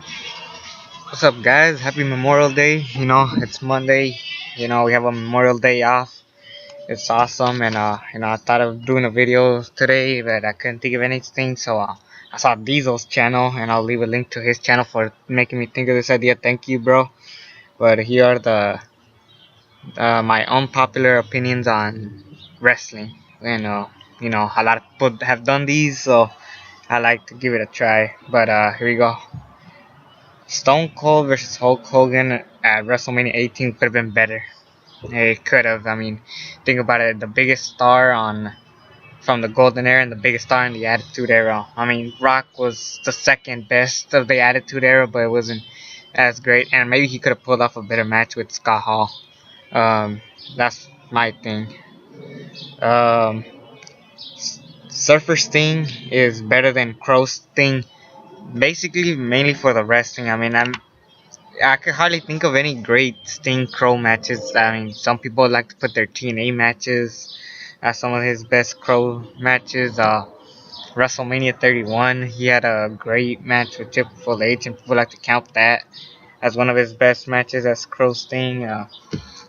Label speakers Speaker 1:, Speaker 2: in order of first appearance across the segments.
Speaker 1: What's up, guys? Happy Memorial Day. It's Monday. We have a Memorial Day off. It's awesome, and I thought of doing a video today, but I couldn't think of anything, so I saw Diesel's channel, and I'll leave a link to his channel for making me think of this idea. Thank you, bro. But here are the my unpopular opinions on wrestling. A lot of people have done these, so I like to give it a try. But here we go. Stone Cold versus Hulk Hogan at WrestleMania 18 could have been better. It could have. I mean, think about it. The biggest star on from the Golden Era and the biggest star in the Attitude Era. I mean, Rock was the second best of the Attitude Era, but it wasn't as great. And maybe he could have pulled off a better match with Scott Hall. Um, that's my thing. Um, Surfer Sting is better than Crow Sting. Basically, mainly for the wrestling. I could hardly think of any great Sting Crow matches. I mean, some people like to put their TNA matches as some of his best Crow matches. WrestleMania 31, he had a great match with Triple H, and people like to count that as one of his best matches as Crow Sting.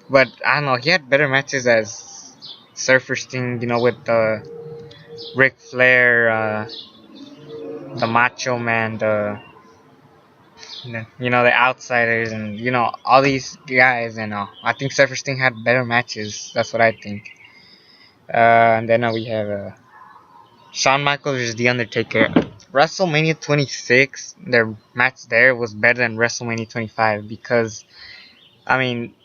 Speaker 1: But I don't know, he had better matches as Surfer Sting, with the Ric Flair, the Macho Man, the outsiders, and all these guys, and I think Surfer Sting had better matches. That's what I think. And then we have Shawn Michaels versus The Undertaker. WrestleMania 26, their match there was better than WrestleMania 25 because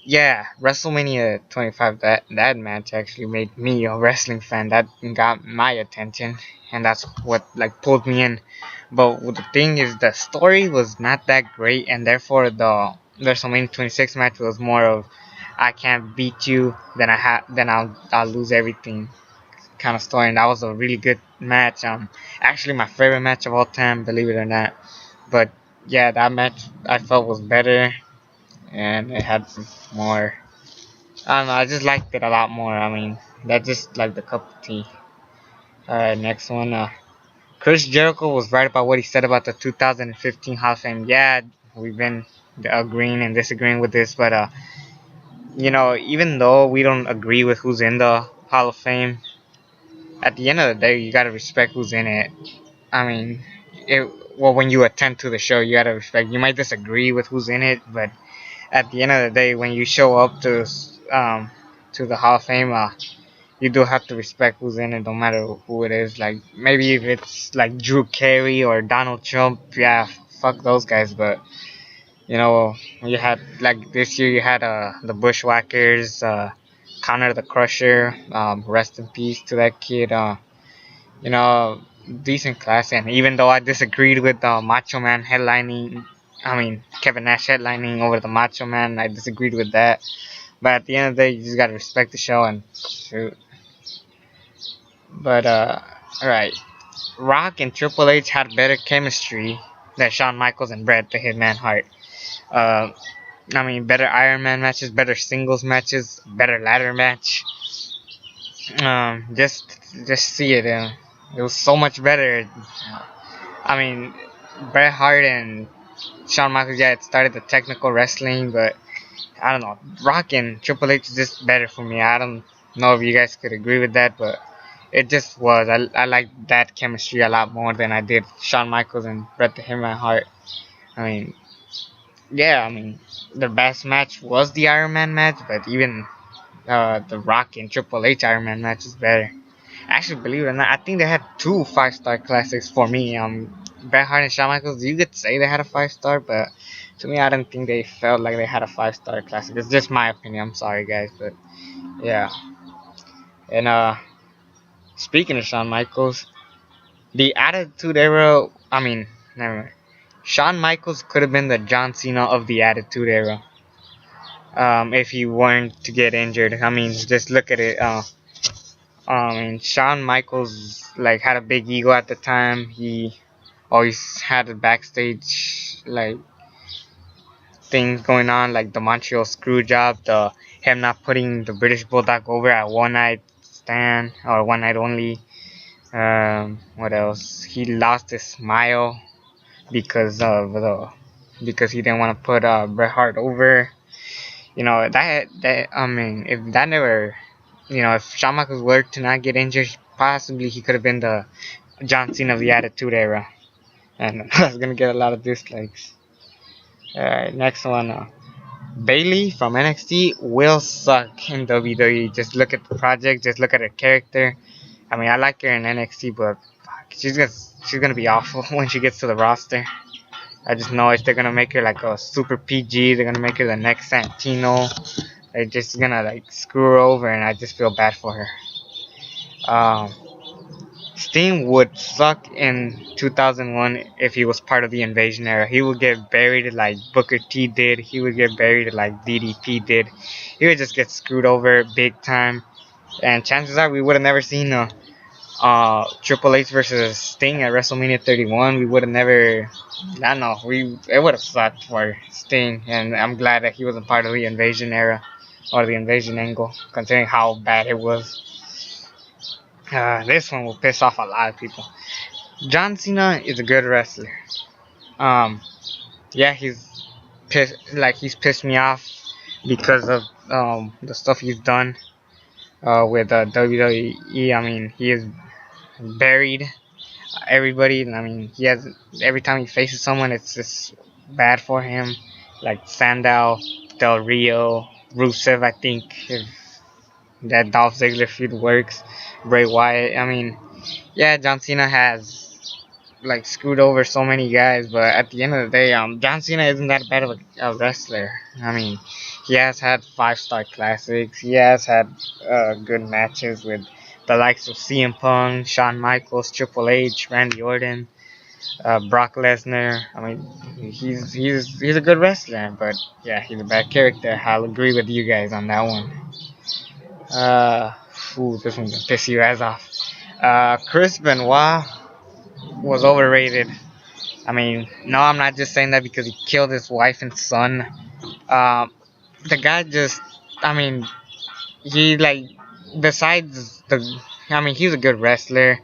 Speaker 1: yeah, WrestleMania 25, that match actually made me a wrestling fan. That got my attention, and that's what pulled me in. But the thing is, the story was not that great, and therefore the WrestleMania 26 match was more of I can't beat you, then I'll lose everything kind of story. And that was a really good match. Actually my favorite match of all time, believe it or not. But yeah, that match I felt was better, and it had more. I don't know. I just liked it a lot more. I mean, that's just like the cup of tea. All right, next one. Chris Jericho was right about what he said about the 2015 Hall of Fame. Yeah, we've been agreeing and disagreeing with this, but even though we don't agree with who's in the Hall of Fame, at the end of the day, you gotta respect who's in it. I mean, when you attend to the show, you gotta respect. You might disagree with who's in it, but at the end of the day, when you show up to the Hall of Fame, you do have to respect who's in it, no matter who it is. Like maybe if it's like Drew Carey or Donald Trump, yeah, fuck those guys. But you had like this year, you had the Bushwhackers, Connor the Crusher. Rest in peace to that kid. You know, Decent class. And even though I disagreed with Macho Man headlining, Kevin Nash headlining over the Macho Man, I disagreed with that. But at the end of the day, you just gotta respect the show and shoot. But alright. Rock and Triple H had better chemistry than Shawn Michaels and Bret the Hitman Hart. Uh, better Iron Man matches, better singles matches, better ladder match. Just see it. It was so much better. I mean, Bret Hart and Shawn Michaels, yeah, it started the technical wrestling, but I don't know. Rock and Triple H is just better for me. I don't know if you guys could agree with that, but it just was. I like that chemistry a lot more than I did Shawn Michaels and Bret the Hitman Hart. I mean, yeah, the best match was the Iron Man match, but even the Rock and Triple H Iron Man match is better. Actually, believe it or not, I think they had two 5-star classics for me. Bret Hart and Shawn Michaels, you could say they had a 5-star, but to me, I don't think they felt like they had a 5-star classic. It's just my opinion. I'm sorry, guys, but yeah. And speaking of Shawn Michaels, the Attitude Era. Never mind. Shawn Michaels could have been the John Cena of the Attitude Era. If he weren't to get injured. Just look at it. Shawn Michaels had a big ego at the time. He always had a backstage things going on, like the Montreal screw job, the him not putting the British Bulldog over at one night stand or one night only. What else? He lost his smile because of the because he didn't want to put Bret Hart over. That I mean, if that never, if Shawn Michaels were to not get injured, possibly he could have been the John Cena of the Attitude Era, and I was gonna get a lot of dislikes. All right, next one. Bailey from NXT will suck in WWE. Just look at the project. Just look at her character. I mean, I like her in NXT, but fuck, she's gonna be awful when she gets to the roster. I just know if they're gonna make her like a super PG, they're gonna make her the next Santino. They're just gonna like screw her over, and I just feel bad for her. Um, Sting would suck in 2001 if he was part of the Invasion era. He would get buried like Booker T did. He would get buried like DDP did. He would just get screwed over big time. And chances are we would have never seen Triple H versus Sting at WrestleMania 31. We would have never. I don't know. It would have sucked for Sting, and I'm glad that he wasn't part of the Invasion era or the Invasion angle, considering how bad it was. This one will piss off a lot of people. John Cena is a good wrestler. Um, yeah, he's pissed me off because of the stuff he's done with WWE. I mean, he has buried everybody. I mean, every time he faces someone, it's just bad for him. Like Sandow, Del Rio, Rusev. I think if that Dolph Ziggler feud works, Bray Wyatt. I mean, yeah, John Cena has like screwed over so many guys, but at the end of the day, John Cena isn't that bad of a wrestler. I mean, he has had 5-star classics. He has had good matches with the likes of CM Punk, Shawn Michaels, Triple H, Randy Orton, Brock Lesnar. I mean, he's a good wrestler, but yeah, he's a bad character. I'll agree with you guys on that one. Uh, this one's gonna piss you guys off. Chris Benoit was overrated. I mean, no, I'm not just saying that because he killed his wife and son. The guy just, I mean, he like, besides I mean, he's a good wrestler,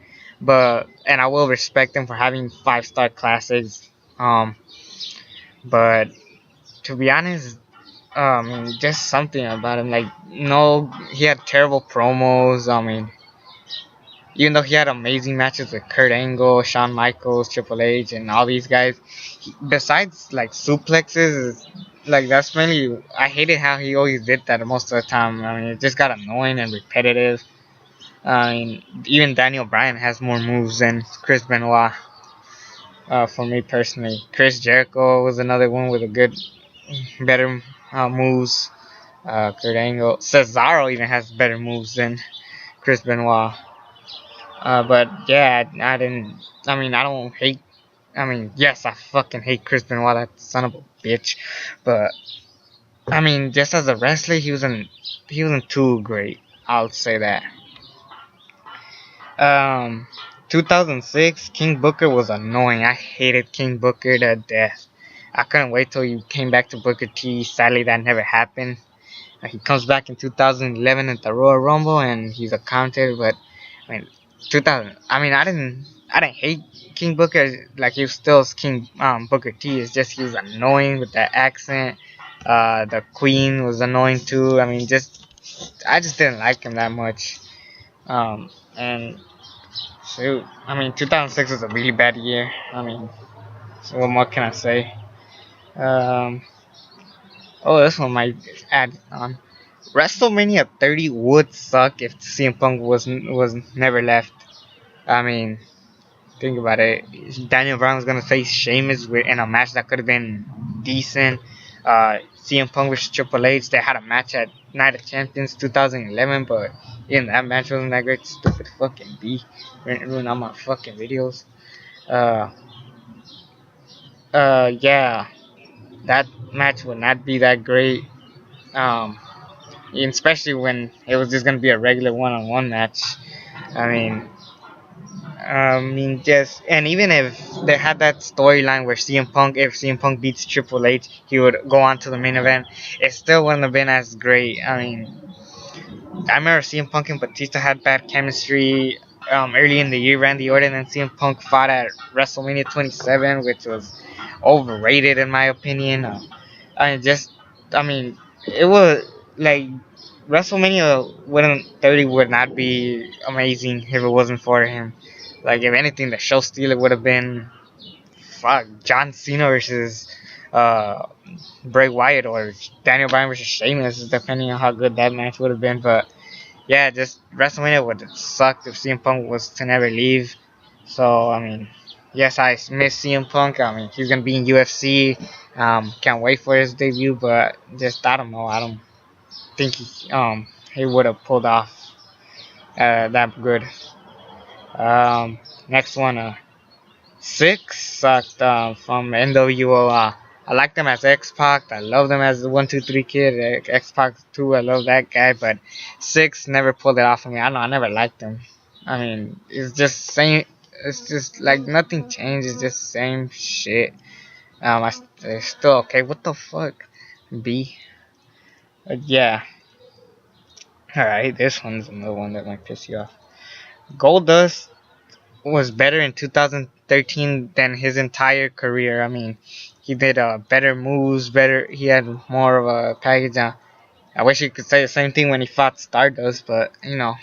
Speaker 1: and I will respect him for having 5-star classics. Um, but to be honest, just something about him, like, no, he had terrible promos. I mean, even though he had amazing matches with Kurt Angle, Shawn Michaels, Triple H, and all these guys, besides like suplexes, like that's mainly, I hated how he always did that most of the time. I mean, it just got annoying and repetitive. I mean, even Daniel Bryan has more moves than Chris Benoit. For me personally, Chris Jericho was another one with a better moves. Kurt Angle, Cesaro even has better moves than Chris Benoit. But yeah, I didn't. I mean, I don't hate. I mean, yes, I fucking hate Chris Benoit, that son of a bitch. But I mean, just as a wrestler, he wasn't too great. I'll say that. Um, 2006, King Booker was annoying. I hated King Booker to death. I couldn't wait till he came back to Booker T. Sadly, that never happened. He comes back in 2011 at the Royal Rumble, and he's accounted. But I mean, 2000. I mean, I didn't hate King Booker. Like, he was still King Booker T. It's just he was annoying with that accent. The Queen was annoying too. I mean, I just didn't like him that much. And shoot, I mean, 2006 was a really bad year. I mean, so what more can I say? Um, this one might add on. WrestleMania 30 would suck if CM Punk was never left. I mean, think about it. Daniel Bryan was gonna face Sheamus in a match that could have been decent. CM Punk versus Triple H. They had a match at Night of Champions 2011, but even that match wasn't that great. Stupid fucking B. Ruin all my fucking videos. Uh, yeah, that match would not be that great. Um, especially when it was just gonna be a regular one-on-one match. I mean, just, and even if they had that storyline where if CM Punk beats Triple H, he would go on to the main event. It still wouldn't have been as great. I mean, I remember CM Punk and Batista had bad chemistry. Early in the year, Randy Orton and CM Punk fought at WrestleMania 27, which was overrated in my opinion. I just, I mean, it was like WrestleMania wouldn't 30 would not be amazing if it wasn't for him. Like if anything, the show stealer would have been fuck John Cena versus uh Bray Wyatt or Daniel Bryan versus Sheamus, depending on how good that match would have been. But yeah, just WrestleMania would have sucked if CM Punk was to never leave. So I mean, yes, I miss CM Punk. I mean, he's gonna be in UFC. Can't wait for his debut, but just I don't know. I don't think he would have pulled off that good. Next one, Six sucked from NWO. I like them as X Pac. I love them as the 1, 2, 3 kid. X Pac too. I love that guy. But Six never pulled it off for me. I don't know. I never liked them. I mean, it's just same. It's just like nothing changed. It's just same shit. It's still okay. What the fuck? B. But yeah. All right. This one's another one that might piss you off. Goldust was better in 2013 than his entire career. I mean, he did better moves, better. He had more of a package. I wish he could say the same thing when he fought Stardust, but you know,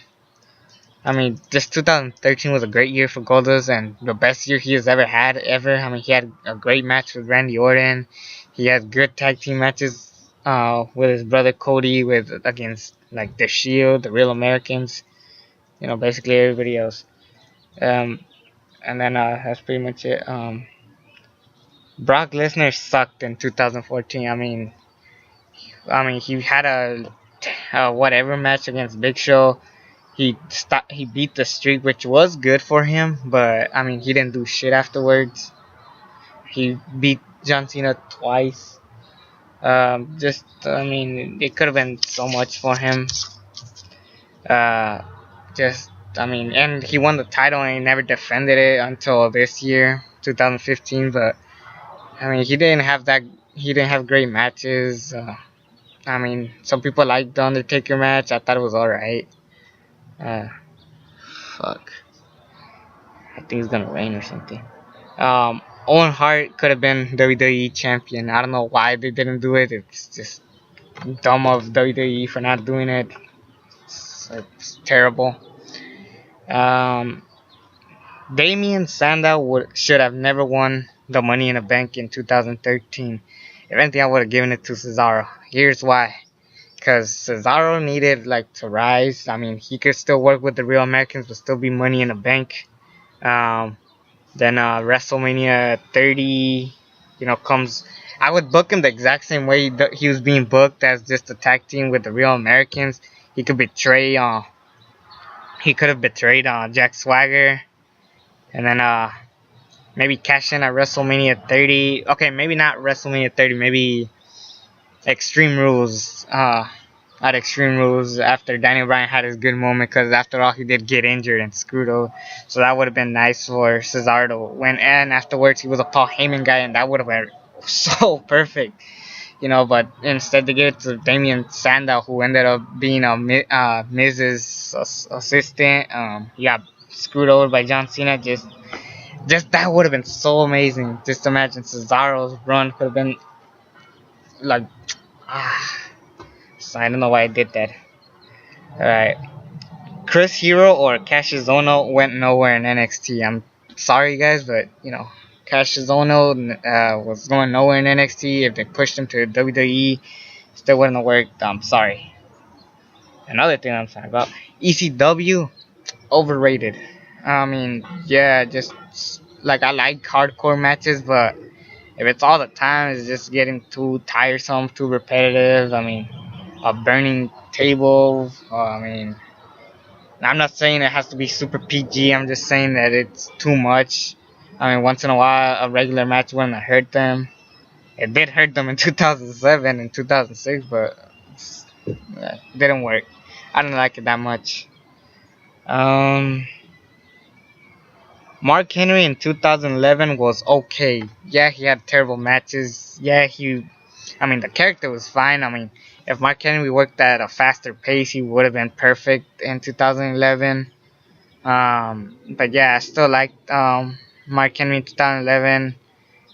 Speaker 1: I mean, just 2013 was a great year for Goldust and the best year he has ever had ever. I mean, he had a great match with Randy Orton. He had good tag team matches with his brother Cody, with against like the Shield, the Real Americans. You know, basically everybody else. Um, and then that's pretty much it. Brock Lesnar sucked in 2014. I mean, he had a whatever match against Big Show. He beat the streak, which was good for him, but I mean, he didn't do shit afterwards. He beat John Cena twice. Just I mean, it could have been so much for him. Uh, just I mean, and he won the title and he never defended it until this year, 2015. But I mean, he didn't have that. He didn't have great matches. I mean, some people liked the Undertaker match. I thought it was alright. Uh, fuck. I think it's gonna rain or something. Owen Hart could have been WWE champion. I don't know why they didn't do it. It's just dumb of WWE for not doing it. It's terrible. Um, Damien Sandow should have never won the Money in the Bank in 2013. If anything, I would have given it to Cesaro. Here's why. Because Cesaro needed like to rise. I mean, he could still work with the Real Americans, but still be Money in the Bank. Um, then WrestleMania 30, comes. I would book him the exact same way he was being booked, as just a tag team with the Real Americans. He could betray. He could have betrayed Jack Swagger, and then maybe cash in at WrestleMania 30. Okay, maybe not WrestleMania 30. Maybe Extreme Rules. At Extreme Rules after Daniel Bryan had his good moment, because after all he did get injured and screwed over. So that would have been nice for Cesaro to win. And afterwards he was a Paul Heyman guy, and that would have been so perfect. But instead they gave it to Damien Sandow, who ended up being Miz's assistant. He got screwed over by John Cena. Just that would have been so amazing. Just imagine Cesaro's run could have been like, so I don't know why I did that. Alright. Chris Hero or Cassius Ohno went nowhere in NXT. I'm sorry, guys, but, Cassius Ohno was going nowhere in NXT. If they pushed him to WWE, still wouldn't have worked. I'm sorry. Another thing I'm sorry about, ECW, overrated. I mean, yeah, just, like, I like hardcore matches, but if it's all the time, it's just getting too tiresome, too repetitive. I mean, a burning table. I'm not saying it has to be super PG. I'm just saying that it's too much. I mean, once in a while, a regular match wouldn't hurt them. It did hurt them in 2007 and 2006, but it didn't work. I didn't like it that much. Mark Henry in 2011 was okay. Yeah, he had terrible matches. Yeah, the character was fine. I mean, if Mark Henry worked at a faster pace, he would have been perfect in 2011. But yeah, I still liked Mark Henry in 2011.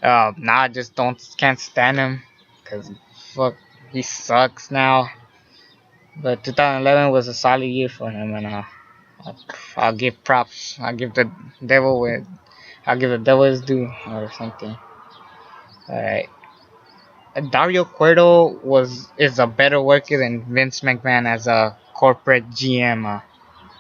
Speaker 1: Nah, I just don't can't stand him because fuck, he sucks now. But 2011 was a solid year for him, and I'll give props. Devil with I'll give the devil his due or something. Alright. Dario Cueto is a better worker than Vince McMahon as a corporate GM.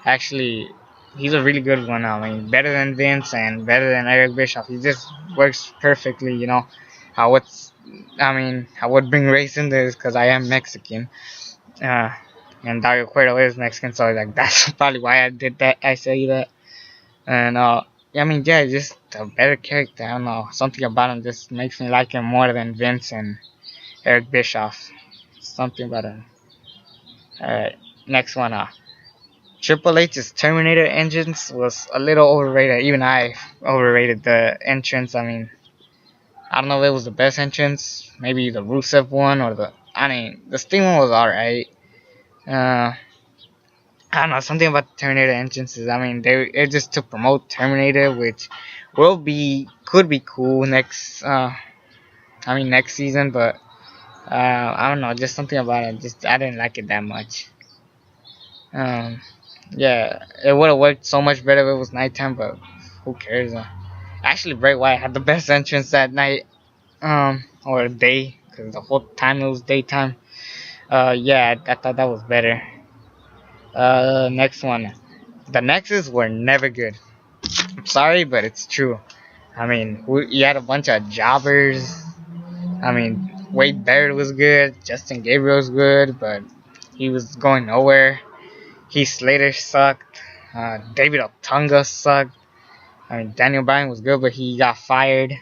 Speaker 1: Actually, he's a really good one. I mean, better than Vince and better than Eric Bischoff. He just works perfectly. I would, I would bring race into this because I am Mexican. Uh, and Dario Cueto is Mexican, so like that's probably why I did that. I say that. And yeah, just a better character. I don't know, something about him just makes me like him more than Vince and Eric Bischoff. Something about him. All right, next one. Triple H's Terminator engines was a little overrated. Even I overrated the entrance. I mean, I don't know if it was the best entrance. Maybe the Rusev one or the Sting one was alright. Uh, I don't know, something about the Terminator entrances. I mean, it's just to promote Terminator, which could be cool next season, but I don't know, just something about it. Just I didn't like it that much. Um, yeah, it would have worked so much better if it was nighttime, but who cares? Actually, Bray Wyatt had the best entrance that night, or day, because the whole time it was daytime. Yeah, I thought that was better. Next one. The Nexus were never good. I'm sorry, but it's true. I mean, you had a bunch of jobbers. I mean, Wade Barrett was good, Justin Gabriel was good, but he was going nowhere. Heath Slater sucked. David Otunga sucked. I mean, Daniel Bryan was good, but he got fired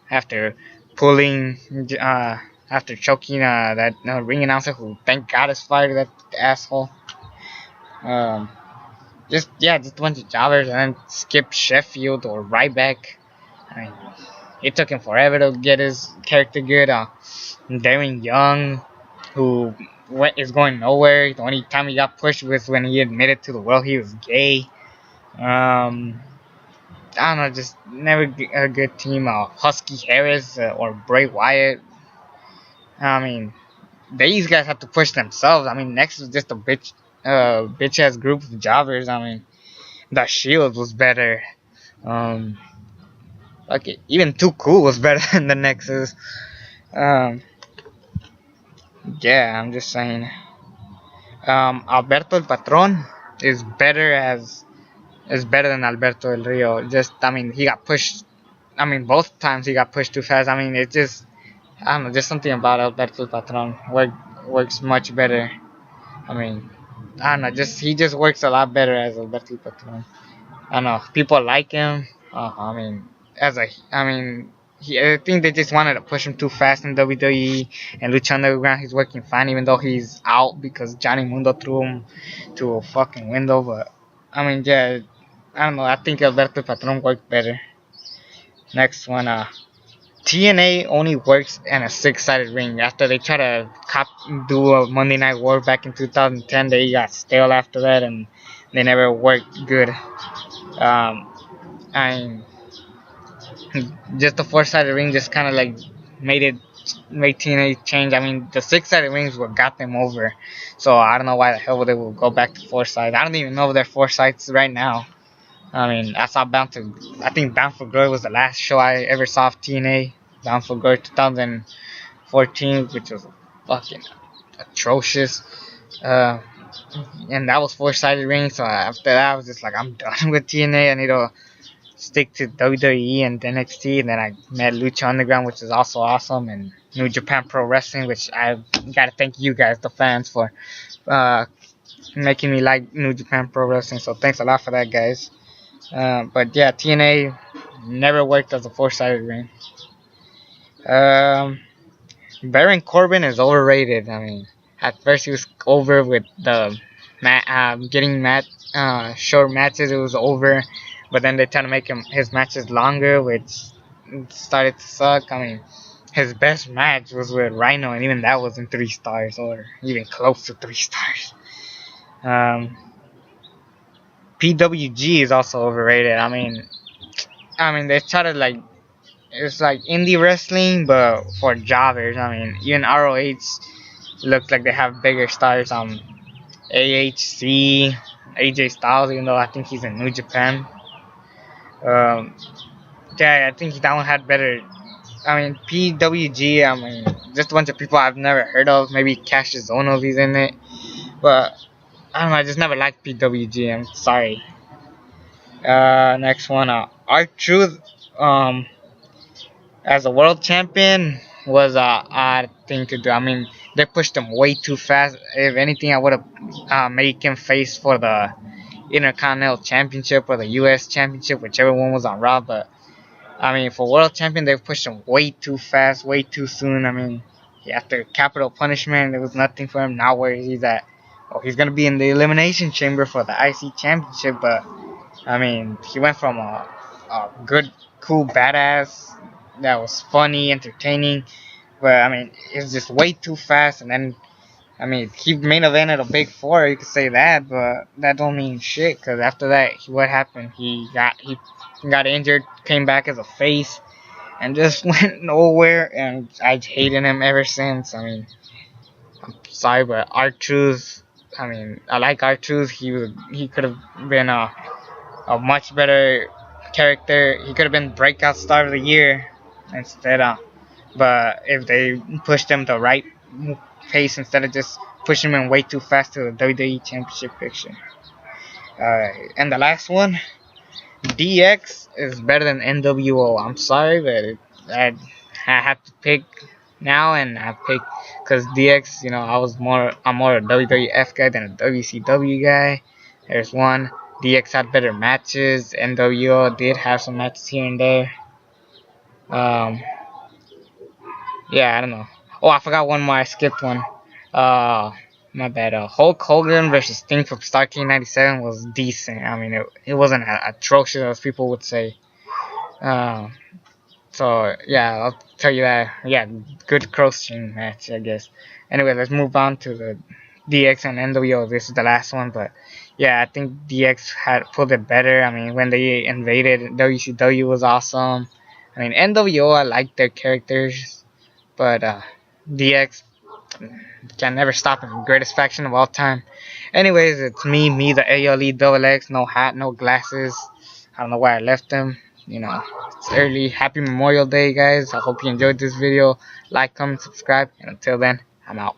Speaker 1: after pulling, after choking that ring announcer who, thank God, is fired. That asshole. Um, just a bunch of jobbers, and then Skip Sheffield or Ryback. I mean, it took him forever to get his character good. Darren Young, who is going nowhere. The only time he got pushed was when he admitted to the world he was gay. I don't know, just never a good team. Husky Harris or Bray Wyatt. I mean, these guys have to push themselves. I mean, Next was just a bitch ass group of jobbers. I mean, the Shield was better. Um, okay, even Too Cool was better than the Nexus. Um, yeah, I'm just saying. Alberto El Patron is better than Alberto Del Rio. Just, I mean, he got pushed. I mean, both times he got pushed too fast. I mean, it just, I don't know, just something about Alberto El Patron works much better. I mean, I don't know, he just works a lot better as Alberto El Patron. I don't know, people like him. I mean, I think they just wanted to push him too fast in WWE, and Lucha Underground he's working fine even though he's out because Johnny Mundo threw him to a fucking window. But I mean, yeah, I don't know. I think Alberto Patron worked better. Next one, TNA only works in a six-sided ring. After they try to do a Monday Night War back in 2010, they got stale after that, and they never worked good. I just the four-sided ring just kind of like made it made TNA change. I mean, the six-sided rings what got them over. So I don't know why the hell they will go back to four sides. I don't even know if they're four sides right now. I mean, I think Bound for Glory was the last show I ever saw of TNA. Bound for Glory 2014, which was fucking atrocious. Uh, and that was four-sided ring. So after that, I was just like, I'm done with TNA. I need to stick to WWE and NXT. And then I met Lucha Underground, which is also awesome, and New Japan Pro Wrestling, which I gotta thank you guys, the fans, for making me like New Japan Pro Wrestling. So thanks a lot for that, guys. But yeah, TNA never worked as a four-sided ring. Um, Baron Corbin is overrated. I mean, at first he was over with the getting short matches. It was over, but then they tried to make his matches longer, which started to suck. I mean, his best match was with Rhino, and even that wasn't 3 stars or even close to 3 stars. PWG is also overrated. I mean they try to like it's like indie wrestling, but for jobbers. I mean, even ROH looks like they have bigger stars. AHC, AJ Styles, even though I think he's in New Japan. Um, yeah, I think that one had better. I mean, PWG. I mean, just a bunch of people I've never heard of. Maybe Cassius Ohno's in it, but I don't know. I just never liked PWG. I'm sorry. Next one. R-Truth. As a world champion was a odd thing to do. I mean, they pushed him way too fast. If anything, I would have made him face for the Intercontinental Championship or the U.S. Championship, whichever one was on Raw. But I mean, for world champion, they pushed him way too fast, way too soon. I mean, after Capital Punishment, there was nothing for him. Now where he's at, oh, he's gonna be in the Elimination Chamber for the IC Championship. But I mean, he went from a good, cool, badass that was funny, entertaining. But I mean, it's just way too fast. And then, I mean, he main evented a big four. You could say that, but that don't mean shit. Cause after that, what happened? He got injured, came back as a face, and just went nowhere. And I hated him ever since. I mean, I'm sorry, but R-Truth. I mean, I like R-Truth. He could have been a much better character. He could have been breakout star of the year instead of. But if they pushed him the right pace instead of just pushing him way too fast to the WWE Championship picture. And the last one, DX is better than NWO. I'm sorry, but I have to pick now, and I pick because DX. You know, I'm more a WWF guy than a WCW guy. There's one. DX had better matches. NWO did have some matches here and there. Um, yeah, I don't know. Oh, I forgot one more. I skipped one. My bad. Hulk Hogan versus Sting from Starrcade '97 was decent. I mean, it wasn't atrocious as people would say. Uh, so yeah, I'll tell you that. Yeah, good cross-chain match, I guess. Anyway, let's move on to the DX and NWO. This is the last one, but yeah, I think DX had pulled it better. I mean, when they invaded WCW was awesome. I mean, NWO, I like their characters, but DX can never stop him. Greatest faction of all time. Anyways, it's me, the ALE double X, no hat, no glasses. I don't know why I left them. You know, it's early. Happy Memorial Day, guys. I hope you enjoyed this video. Like, comment, subscribe, and until then, I'm out.